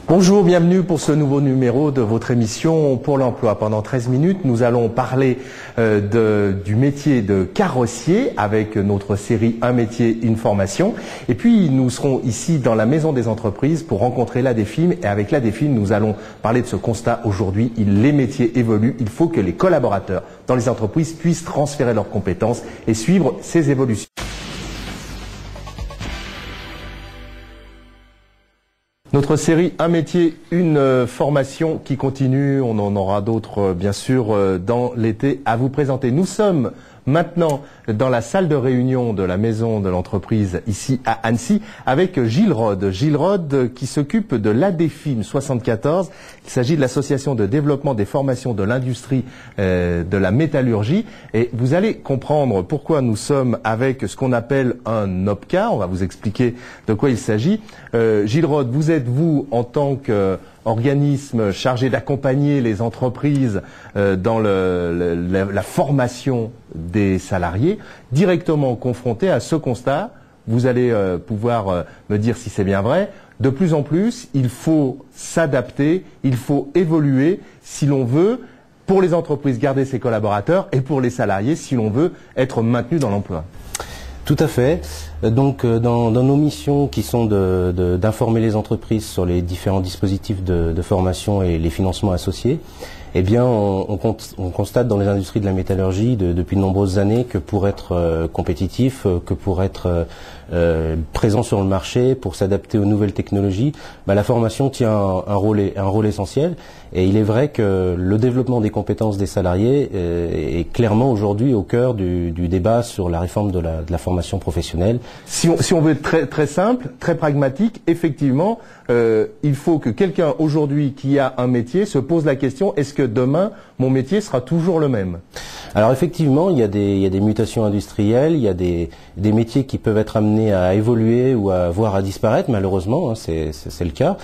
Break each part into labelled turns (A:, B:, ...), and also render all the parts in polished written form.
A: Bonjour, bienvenue pour ce nouveau numéro de votre émission Pour l'emploi. Pendant 13 minutes, nous allons parler du métier de carrossier avec notre série Un métier, une formation. Et puis, nous serons ici dans la Maison des entreprises pour rencontrer l'ADEFIM. Et avec l'ADEFIM, nous allons parler de ce constat. Aujourd'hui, les métiers évoluent. Il faut que les collaborateurs dans les entreprises puissent transférer leurs compétences et suivre ces évolutions. Notre série Un métier, une formation qui continue. On en aura d'autres, bien sûr, dans l'été à vous présenter. Nous sommes maintenant dans la salle de réunion de la maison de l'entreprise ici à Annecy avec Gilles Rode. Gilles Rode qui s'occupe de l'ADEFIM 74. Il s'agit de l'association de développement des formations de l'industrie de la métallurgie. Et vous allez comprendre pourquoi nous sommes avec ce qu'on appelle un OPCA. On va vous expliquer de quoi il s'agit. Gilles Rode, vous êtes vous en tant qu'organisme chargé d'accompagner les entreprises dans la formation des salariés, directement confronté à ce constat. Vous allez pouvoir me dire si c'est bien vrai. De plus en plus, il faut s'adapter, il faut évoluer si l'on veut, pour les entreprises, garder ses collaborateurs et pour les salariés, si l'on veut être maintenu dans l'emploi.
B: Tout à fait. Donc dans nos missions qui sont d'informer les entreprises sur les différents dispositifs de formation et les financements associés, eh bien on constate dans les industries de la métallurgie depuis de nombreuses années que pour être compétitif, que pour être présent sur le marché, pour s'adapter aux nouvelles technologies, la formation tient un rôle essentiel. Et il est vrai que le développement des compétences des salariés est clairement aujourd'hui au cœur du débat sur la réforme de la formation professionnelle.
A: Si on veut être très simple, très pragmatique, effectivement, il faut que quelqu'un aujourd'hui qui a un métier se pose la question, est-ce que demain, mon métier sera toujours le même?
B: Alors effectivement, il y a des mutations industrielles, il y a des métiers qui peuvent être amenés à évoluer ou voire à disparaître, malheureusement, hein, c'est le cas,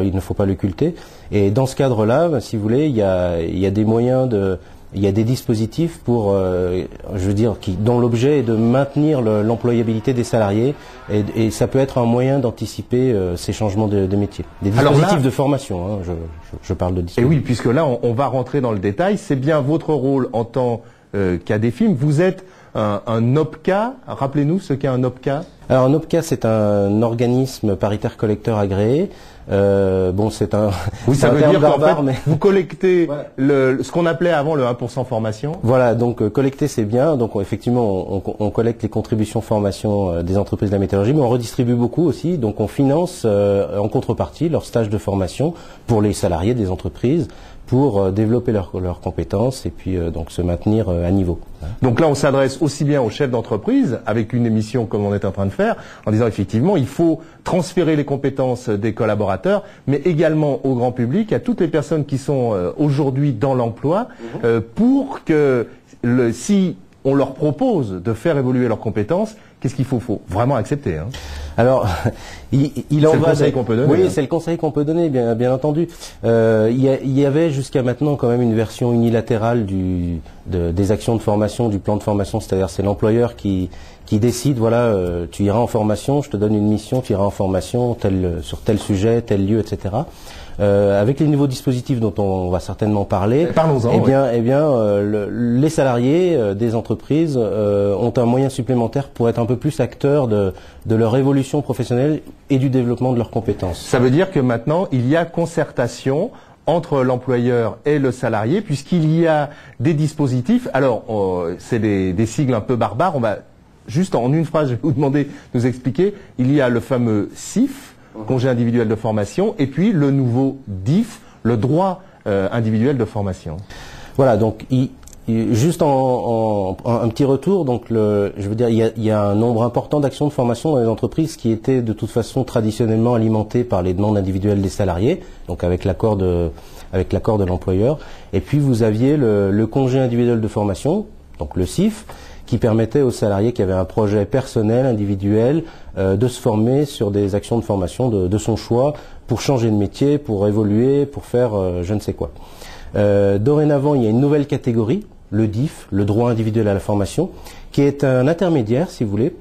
B: il ne faut pas l'occulter. Et dans ce cadre-là, si vous voulez, il y a des moyens il y a des dispositifs pour, dont l'objet est de maintenir l'employabilité des salariés et ça peut être un moyen d'anticiper ces changements de métier. Des dispositifs de formation, hein, je parle de dispositifs.
A: Et oui, puisque là, on va rentrer dans le détail. C'est bien votre rôle en tant qu'ADEFIM. Vous êtes un OPCA. Rappelez-nous ce qu'est un OPCA.
B: Alors un OPCA, c'est un organisme paritaire collecteur agréé. C'est un.
A: Oui, ça veut dire qu'en fait,
B: mais
A: vous collectez voilà. Ce qu'on appelait avant le 1% formation.
B: Voilà, donc collecter c'est bien. Donc effectivement, on collecte les contributions formation des entreprises de la métallurgie, mais on redistribue beaucoup aussi. Donc on finance en contrepartie leur stage de formation pour les salariés des entreprises, pour développer leurs compétences et puis donc se maintenir à niveau.
A: Donc là, on s'adresse aussi bien aux chefs d'entreprise, avec une émission comme on est en train de faire, en disant effectivement, il faut transférer les compétences des collaborateurs, mais également au grand public, à toutes les personnes qui sont aujourd'hui dans l'emploi, pour que si on leur propose de faire évoluer leurs compétences, qu'est-ce qu'il faut vraiment accepter, hein.
B: Alors,
A: c'est le conseil qu'on peut donner.
B: Oui, c'est le conseil qu'on peut donner, bien entendu. Il y avait jusqu'à maintenant quand même une version unilatérale des actions de formation, du plan de formation, c'est-à-dire c'est l'employeur qui décide, voilà, tu iras en formation, je te donne une mission, tu iras en formation sur tel sujet, tel lieu, etc. Avec les nouveaux dispositifs dont on va certainement parler,
A: parlons-en.
B: Les salariés des entreprises ont un moyen supplémentaire pour être un peu plus acteurs de leur évolution professionnelle et du développement de leurs compétences.
A: Ça veut dire que maintenant, il y a concertation entre l'employeur et le salarié, puisqu'il y a des dispositifs. Alors, c'est des sigles un peu barbares. On va juste en une phrase, je vais vous demander de nous expliquer. Il y a le fameux CIF, congé individuel de formation, et puis le nouveau DIF, le droit individuel de formation.
B: Voilà, donc juste un petit retour, donc il y a un nombre important d'actions de formation dans les entreprises qui étaient de toute façon traditionnellement alimentées par les demandes individuelles des salariés, donc avec l'accord de l'employeur. Et puis vous aviez le congé individuel de formation, donc le CIF, qui permettait aux salariés qui avaient un projet personnel, individuel, de se former sur des actions de formation de son choix pour changer de métier, pour évoluer, pour faire je ne sais quoi. Dorénavant, il y a une nouvelle catégorie, le DIF, le droit individuel à la formation, qui est un intermédiaire, si vous voulez,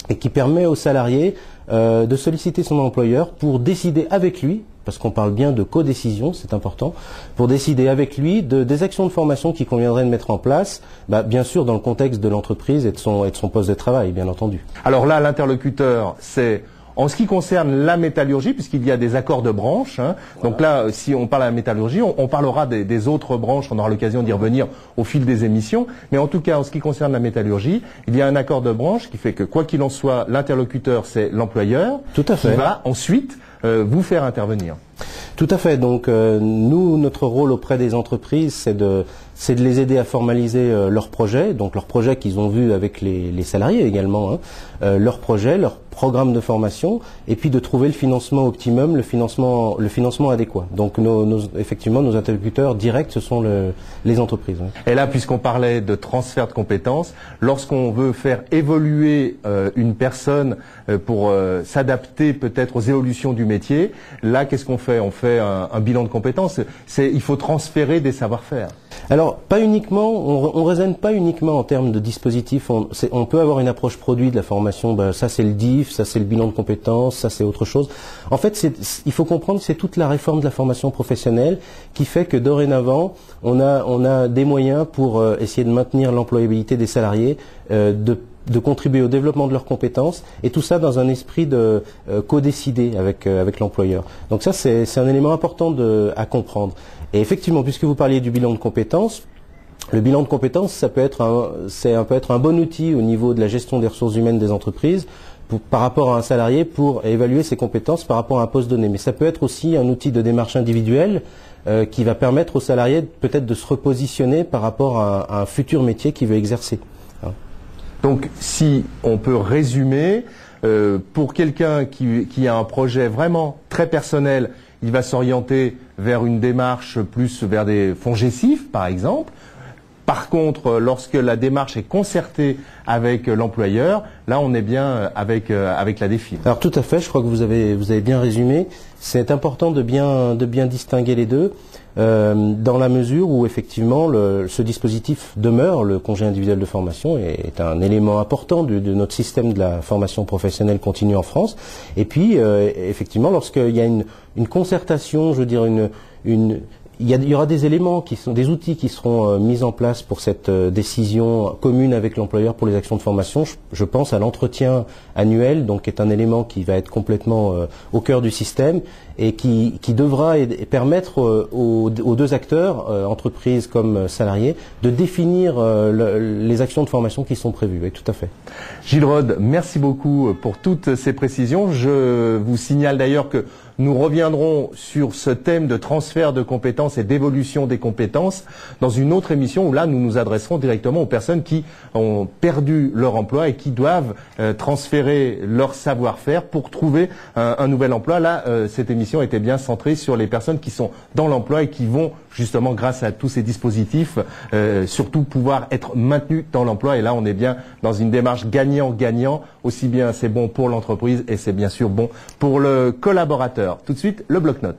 B: et qui permet aux salariés de solliciter son employeur pour décider avec lui parce qu'on parle bien de codécision, c'est important, pour décider avec lui des actions de formation qu'il conviendrait de mettre en place, bien sûr dans le contexte de l'entreprise et de son poste de travail, bien entendu.
A: Alors là, l'interlocuteur, c'est en ce qui concerne la métallurgie, puisqu'il y a des accords de branche. Voilà. Donc là, si on parle à la métallurgie, on parlera des autres branches, on aura l'occasion d'y revenir au fil des émissions. Mais en tout cas, en ce qui concerne la métallurgie, il y a un accord de branche qui fait que, quoi qu'il en soit, l'interlocuteur, c'est l'employeur.
B: Tout à fait.
A: Qui va ensuite vous faire intervenir.
B: Tout à fait. Donc nous, notre rôle auprès des entreprises, c'est de les aider à formaliser leurs projets, donc leurs projets qu'ils ont vus avec les salariés également, leurs projets, leurs programmes de formation, et puis de trouver le financement optimum, le financement adéquat. Donc effectivement, nos interlocuteurs directs, ce sont les entreprises. Oui.
A: Et là, puisqu'on parlait de transfert de compétences, lorsqu'on veut faire évoluer une personne pour s'adapter peut-être aux évolutions du métier, là, qu'est-ce qu'on fait? On fait un bilan de compétences. Il faut transférer des savoir-faire.
B: Alors, pas uniquement, on raisonne pas uniquement en termes de dispositifs. On peut avoir une approche produit de la formation. Ça c'est le DIF, ça c'est le bilan de compétences, ça c'est autre chose. En fait, il faut comprendre que c'est toute la réforme de la formation professionnelle qui fait que dorénavant, on a des moyens pour essayer de maintenir l'employabilité des salariés, de contribuer au développement de leurs compétences, et tout ça dans un esprit de co-décider avec l'employeur. Donc ça, c'est un élément important à comprendre. Et effectivement, puisque vous parliez du bilan de compétences, le bilan de compétences, ça peut être un bon outil au niveau de la gestion des ressources humaines des entreprises par rapport à un salarié pour évaluer ses compétences par rapport à un poste donné. Mais ça peut être aussi un outil de démarche individuelle qui va permettre au salarié peut-être de se repositionner par rapport à un futur métier qu'il veut exercer.
A: Donc, si on peut résumer, pour quelqu'un qui a un projet vraiment très personnel, il va s'orienter vers une démarche plus vers des fonds GESIF, par exemple. Par contre, lorsque la démarche est concertée avec l'employeur, là, on est bien avec la DEFIM.
B: Alors tout à fait, je crois que vous avez bien résumé. C'est important de bien distinguer les deux. Dans la mesure où effectivement ce dispositif demeure, le congé individuel de formation est un élément important de notre système de la formation professionnelle continue en France. Et puis effectivement, lorsqu'il y a une concertation, je veux dire il y aura des éléments des outils qui seront mis en place pour cette décision commune avec l'employeur pour les actions de formation. Je pense à l'entretien annuel, donc qui est un élément qui va être complètement au cœur du système et qui devra permettre aux deux acteurs, entreprises comme salariés, de définir les actions de formation qui sont prévues. Oui, tout à fait.
A: Gilles Rode, merci beaucoup pour toutes ces précisions. Je vous signale d'ailleurs que nous reviendrons sur ce thème de transfert de compétences et d'évolution des compétences dans une autre émission où là nous nous adresserons directement aux personnes qui ont perdu leur emploi et qui doivent transférer leur savoir-faire pour trouver un nouvel emploi. Là, cette émission était bien centrée sur les personnes qui sont dans l'emploi et qui vont justement, grâce à tous ces dispositifs, surtout pouvoir être maintenus dans l'emploi. Et là, on est bien dans une démarche gagnant-gagnant. Aussi bien c'est bon pour l'entreprise et c'est bien sûr bon pour le collaborateur. Tout de suite, le bloc-notes.